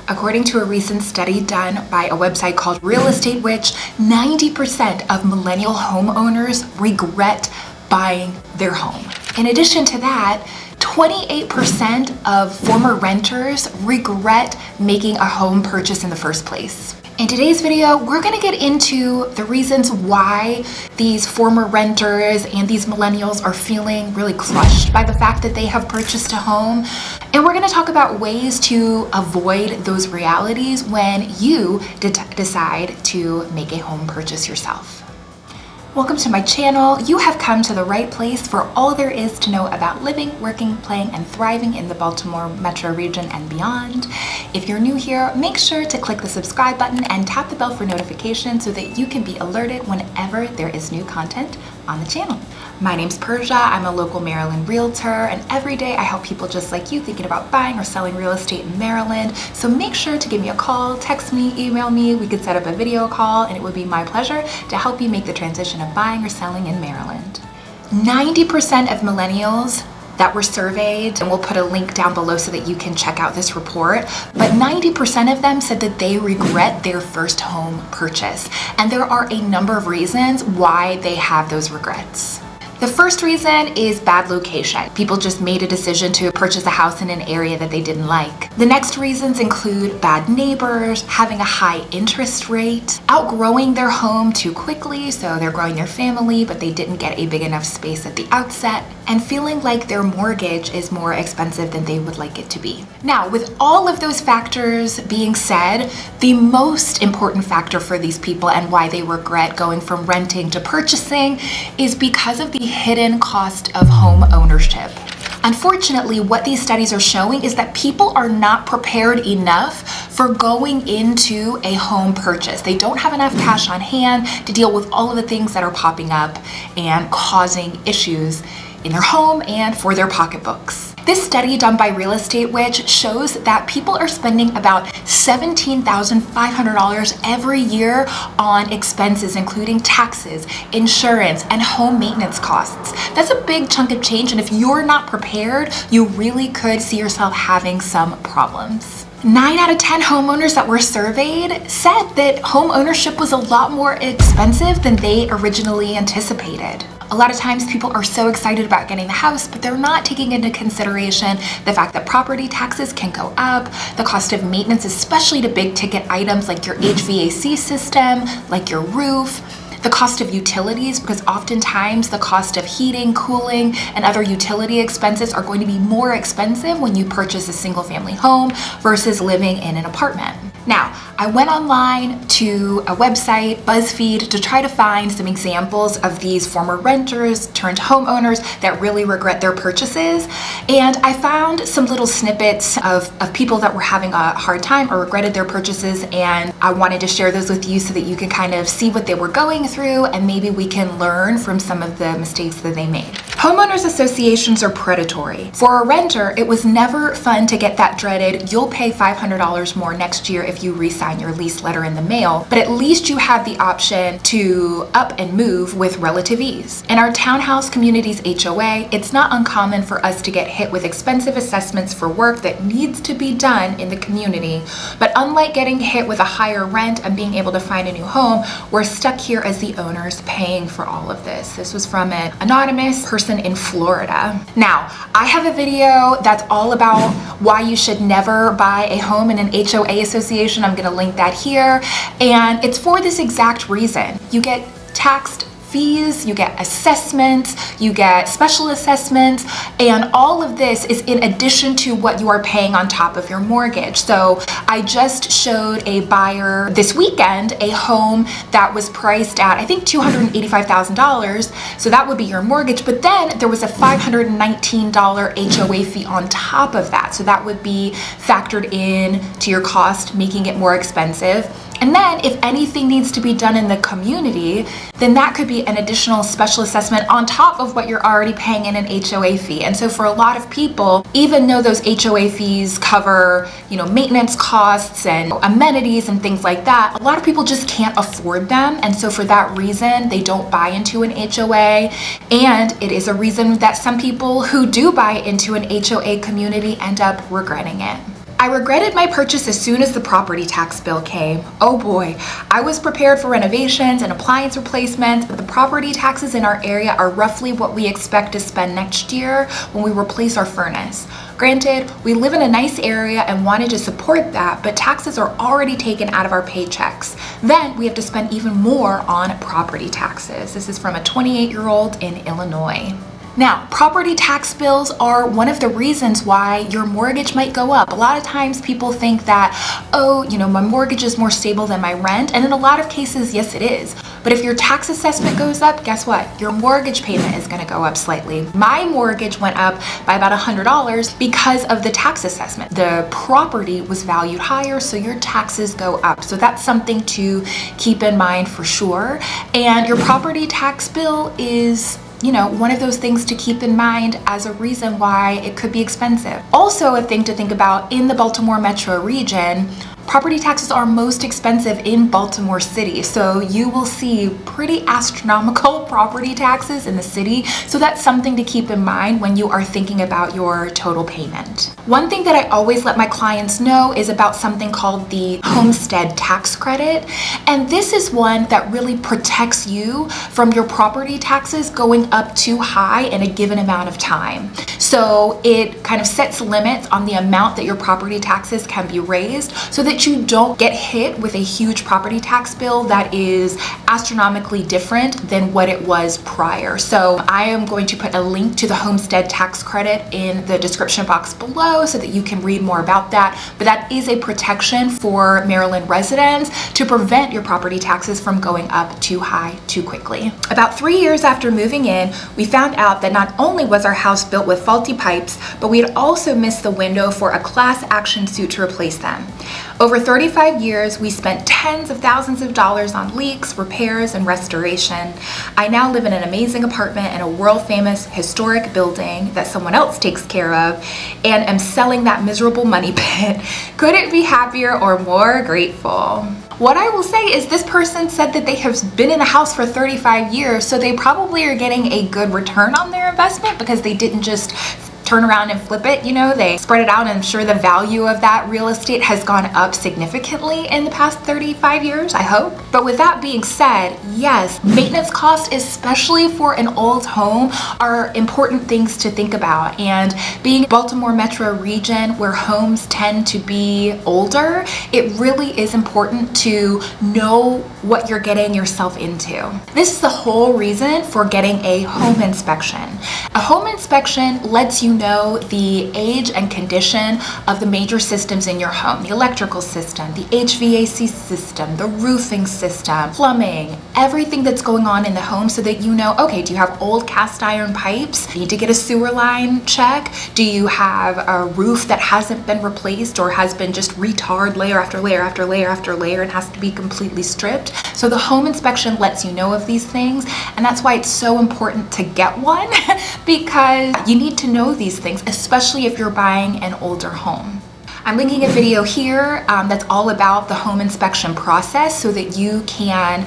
According to a recent study done by a website called Real Estate Witch, 90% of millennial homeowners regret buying their home. In addition to that, 28% of former renters regret making a home purchase in the first place. In today's video, we're going to get into the reasons why these former renters and these millennials are feeling really crushed by the fact that they have purchased a home. And we're going to talk about ways to avoid those realities when you decide to make a home purchase yourself. Welcome to my channel. You have come to the right place for all there is to know about living, working, playing, and thriving in the Baltimore metro region and beyond. If you're new here, make sure to click the subscribe button and tap the bell for notifications so that you can be alerted whenever there is new content on the channel. My name's Persia. I'm a local Maryland realtor, and every day I help people just like you thinking about buying or selling real estate in Maryland. So make sure to give me a call, text me, email me. We could set up a video call, and it would be my pleasure to help you make the transition of buying or selling in Maryland. 90% of millennials that were surveyed, and we'll put a link down below so that you can check out this report, but 90% of them said that they regret their first home purchase. And there are a number of reasons why they have those regrets. The first reason is bad location. People just made a decision to purchase a house in an area that they didn't like. The next reasons include bad neighbors, having a high interest rate, outgrowing their home too quickly, so they're growing their family, but they didn't get a big enough space at the outset, and feeling like their mortgage is more expensive than they would like it to be. Now, with all of those factors being said, the most important factor for these people and why they regret going from renting to purchasing is because of the hidden cost of home ownership. Unfortunately, what these studies are showing is that people are not prepared enough for going into a home purchase. They don't have enough cash on hand to deal with all of the things that are popping up and causing issues in their home and for their pocketbooks. This study done by Real Estate Witch shows that people are spending about $17,500 every year on expenses, including taxes, insurance, and home maintenance costs. That's a big chunk of change, and if you're not prepared, you really could see yourself having some problems. 9 out of 10 homeowners that were surveyed said that home ownership was a lot more expensive than they originally anticipated. A lot of times people are so excited about getting the house, but they're not taking into consideration the fact that property taxes can go up, the cost of maintenance, especially to big ticket items like your HVAC system, like your roof, the cost of utilities, because oftentimes the cost of heating, cooling, and other utility expenses are going to be more expensive when you purchase a single family home versus living in an apartment. Now, I went online to a website, BuzzFeed, to try to find some examples of these former renters turned homeowners that really regret their purchases. And I found some little snippets of people that were having a hard time or regretted their purchases. And I wanted to share those with you so that you can kind of see what they were going through, and maybe we can learn from some of the mistakes that they made. Homeowners associations are predatory. For a renter, it was never fun to get that dreaded, you'll pay $500 more next year if you re-sign your lease letter in the mail, but at least you have the option to up and move with relative ease. In our townhouse community's HOA, it's not uncommon for us to get hit with expensive assessments for work that needs to be done in the community, but unlike getting hit with a higher rent and being able to find a new home, we're stuck here as the owners paying for all of this. This was from an anonymous person in Florida. Now, I have a video that's all about why you should never buy a home in an HOA association. I'm going to link that here, and it's for this exact reason. You get taxed fees, you get assessments, you get special assessments, and all of this is in addition to what you are paying on top of your mortgage. So I just showed a buyer this weekend a home that was priced at, I think, $285,000. So that would be your mortgage, but then there was a $519 HOA fee on top of that. So that would be factored in to your cost, making it more expensive. And then if anything needs to be done in the community, then that could be an additional special assessment on top of what you're already paying in an HOA fee. And so for a lot of people, even though those HOA fees cover, maintenance costs and amenities and things like that, a lot of people just can't afford them. And so for that reason, they don't buy into an HOA. And it is a reason that some people who do buy into an HOA community end up regretting it. I regretted my purchase as soon as the property tax bill came. Oh boy, I was prepared for renovations and appliance replacements, but the property taxes in our area are roughly what we expect to spend next year when we replace our furnace. Granted, we live in a nice area and wanted to support that, but taxes are already taken out of our paychecks. Then we have to spend even more on property taxes. This is from a 28-year-old in Illinois. Now, property tax bills are one of the reasons why your mortgage might go up. A lot of times people think that, oh, my mortgage is more stable than my rent. And in a lot of cases, yes, it is. But if your tax assessment goes up, guess what? Your mortgage payment is going to go up slightly. My mortgage went up by about $100 because of the tax assessment. The property was valued higher, so your taxes go up. So that's something to keep in mind for sure. And your property tax bill is one of those things to keep in mind as a reason why it could be expensive. Also, a thing to think about in the Baltimore metro region, property taxes are most expensive in Baltimore City. So you will see pretty astronomical property taxes in the city. So that's something to keep in mind when you are thinking about your total payment. One thing that I always let my clients know is about something called the homestead tax credit. And this is one that really protects you from your property taxes going up too high in a given amount of time. So it kind of sets limits on the amount that your property taxes can be raised so that you don't get hit with a huge property tax bill that is astronomically different than what it was prior. So I am going to put a link to the homestead tax credit in the description box below so that you can read more about that. But that is a protection for Maryland residents to prevent your property taxes from going up too high too quickly. About 3 years after moving in, we found out that not only was our house built with faulty pipes, but we had also missed the window for a class action suit to replace them. Over 35 years, we spent tens of thousands of dollars on leaks, repairs, and restoration. I now live in an amazing apartment in a world-famous historic building that someone else takes care of, and am selling that miserable money pit. Couldn't be happier or more grateful. What I will say is this person said that they have been in the house for 35 years, so they probably are getting a good return on their investment because they didn't just turn around and flip it, they spread it out, and I'm sure the value of that real estate has gone up significantly in the past 35 years, I hope. But with that being said, yes, maintenance costs, especially for an old home, are important things to think about. And being Baltimore metro region where homes tend to be older, it really is important to know what you're getting yourself into. This is the whole reason for getting a home inspection. A home inspection lets you know the age and condition of the major systems in your home, the electrical system, the HVAC system, the roofing system, plumbing, everything that's going on in the home so that you know, okay, do you have old cast iron pipes? Need to get a sewer line check? Do you have a roof that hasn't been replaced or has been just retarred layer after layer after layer after layer and has to be completely stripped? So the home inspection lets you know of these things, and that's why it's so important to get one because you need to know these things, especially if you're buying an older home. I'm linking a video here that's all about the home inspection process so that you can,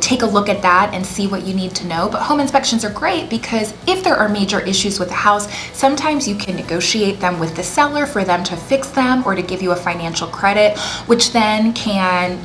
take a look at that and see what you need to know. But home inspections are great because if there are major issues with the house, sometimes you can negotiate them with the seller for them to fix them or to give you a financial credit, which then can,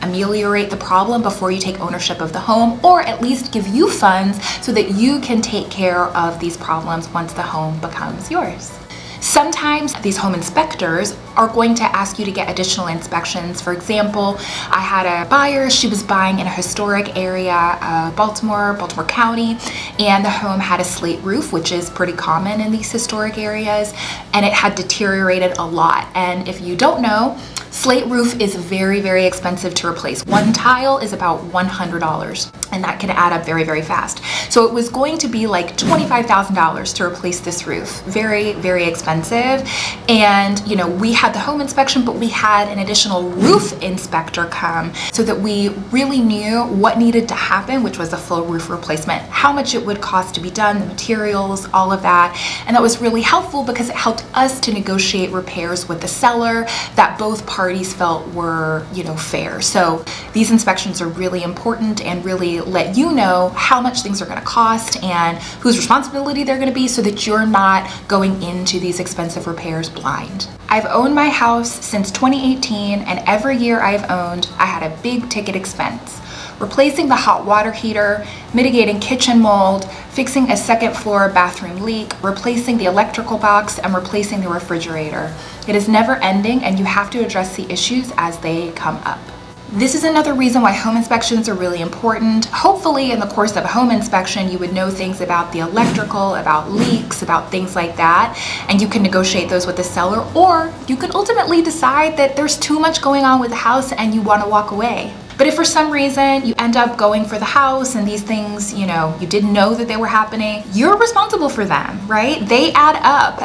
ameliorate the problem before you take ownership of the home, or at least give you funds so that you can take care of these problems once the home becomes yours. Sometimes these home inspectors are going to ask you to get additional inspections. For example, I had a buyer, she was buying in a historic area of Baltimore County, and the home had a slate roof, which is pretty common in these historic areas, and it had deteriorated a lot. And if you don't know, slate roof is very, very expensive to replace. One tile is about $100, and that can add up very, very fast. So it was going to be like $25,000 to replace this roof. Very, very expensive. And, we had the home inspection, but we had an additional roof inspector come so that we really knew what needed to happen, which was a full roof replacement, how much it would cost to be done, the materials, all of that. And that was really helpful because it helped us to negotiate repairs with the seller that both parties felt were, fair. So these inspections are really important and really let you know how much things are going to cost and whose responsibility they're going to be, so that you're not going into these expensive repairs blind. I've owned my house since 2018, and every year I've owned, I had a big ticket expense. Replacing the hot water heater, mitigating kitchen mold, fixing a second floor bathroom leak, replacing the electrical box, and replacing the refrigerator. It is never ending, and you have to address the issues as they come up. This is another reason why home inspections are really important. Hopefully in the course of a home inspection, you would know things about the electrical, about leaks, about things like that, and you can negotiate those with the seller, or you can ultimately decide that there's too much going on with the house and you want to walk away. But if for some reason you end up going for the house and these things, you didn't know that they were happening, you're responsible for them, right? They add up.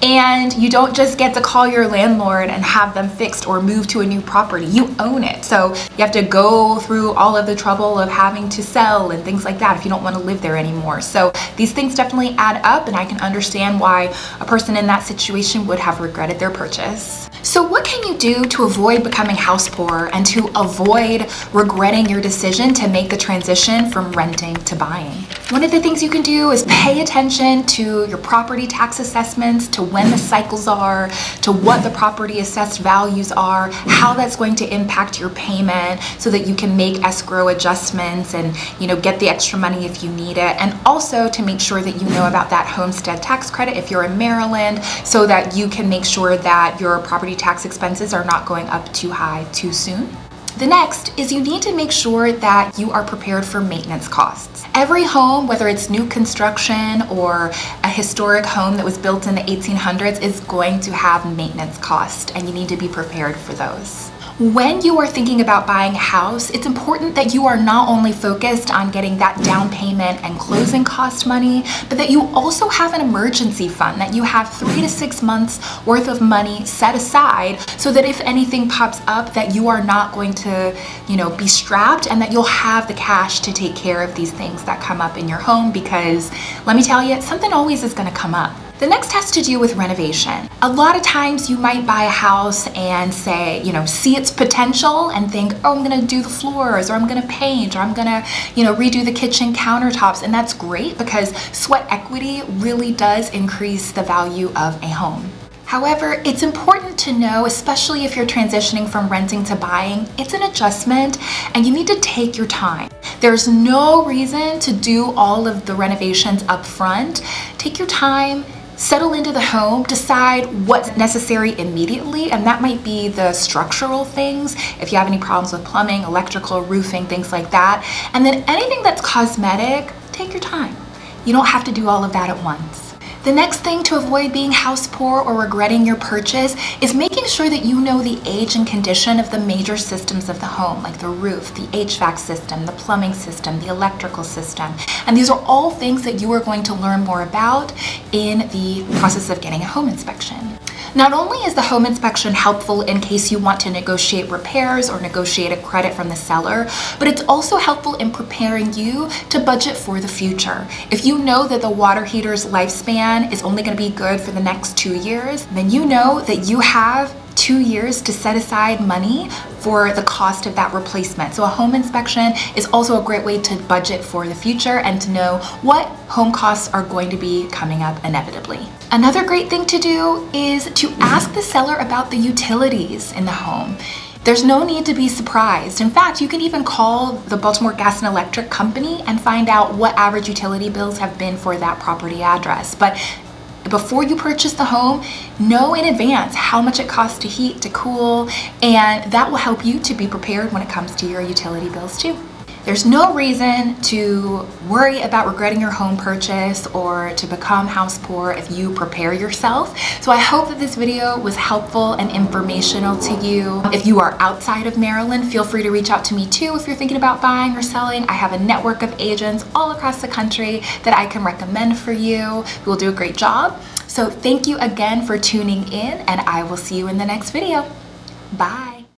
And you don't just get to call your landlord and have them fixed or move to a new property. You own it. So you have to go through all of the trouble of having to sell and things like that if you don't want to live there anymore. So these things definitely add up, and I can understand why a person in that situation would have regretted their purchase. So what can you do to avoid becoming house poor and to avoid regretting your decision to make the transition from renting to buying? One of the things you can do is pay attention to your property tax assessments, to when the cycles are, to what the property assessed values are, how that's going to impact your payment, so that you can make escrow adjustments and get the extra money if you need it. And also to make sure that you know about that homestead tax credit if you're in Maryland, so that you can make sure that your property tax expenses are not going up too high too soon. The next is you need to make sure that you are prepared for maintenance costs. Every home, whether it's new construction or a historic home that was built in the 1800s, is going to have maintenance costs, and you need to be prepared for those. When you are thinking about buying a house, it's important that you are not only focused on getting that down payment and closing cost money, but that you also have an emergency fund, that you have 3 to 6 months worth of money set aside, so that if anything pops up, that you are not going to, be strapped, and that you'll have the cash to take care of these things that come up in your home, because let me tell you, something always is going to come up. The next has to do with renovation. A lot of times you might buy a house and say, see its potential and think, oh, I'm gonna do the floors, or I'm gonna paint, or I'm gonna, redo the kitchen countertops. And that's great, because sweat equity really does increase the value of a home. However, it's important to know, especially if you're transitioning from renting to buying, it's an adjustment and you need to take your time. There's no reason to do all of the renovations up front. Take your time, settle into the home, decide what's necessary immediately, and that might be the structural things, if you have any problems with plumbing, electrical, roofing, things like that. And then anything that's cosmetic, take your time. You don't have to do all of that at once. The next thing to avoid being house poor or regretting your purchase is making sure that you know the age and condition of the major systems of the home, like the roof, the HVAC system, the plumbing system, the electrical system. And these are all things that you are going to learn more about in the process of getting a home inspection. Not only is the home inspection helpful in case you want to negotiate repairs or negotiate a credit from the seller, but it's also helpful in preparing you to budget for the future. If you know that the water heater's lifespan is only going to be good for the next 2 years, then you know that you have 2 years to set aside money for the cost of that replacement. So a home inspection is also a great way to budget for the future and to know what home costs are going to be coming up inevitably. Another great thing to do is to ask the seller about the utilities in the home. There's no need to be surprised. In fact, you can even call the Baltimore Gas and Electric Company and find out what average utility bills have been for that property address. But before you purchase the home, know in advance how much it costs to heat, to cool, and that will help you to be prepared when it comes to your utility bills too. There's no reason to worry about regretting your home purchase or to become house poor if you prepare yourself. So I hope that this video was helpful and informational to you. If you are outside of Maryland, feel free to reach out to me too if you're thinking about buying or selling. I have a network of agents all across the country that I can recommend for you who will do a great job. So thank you again for tuning in, and I will see you in the next video. Bye.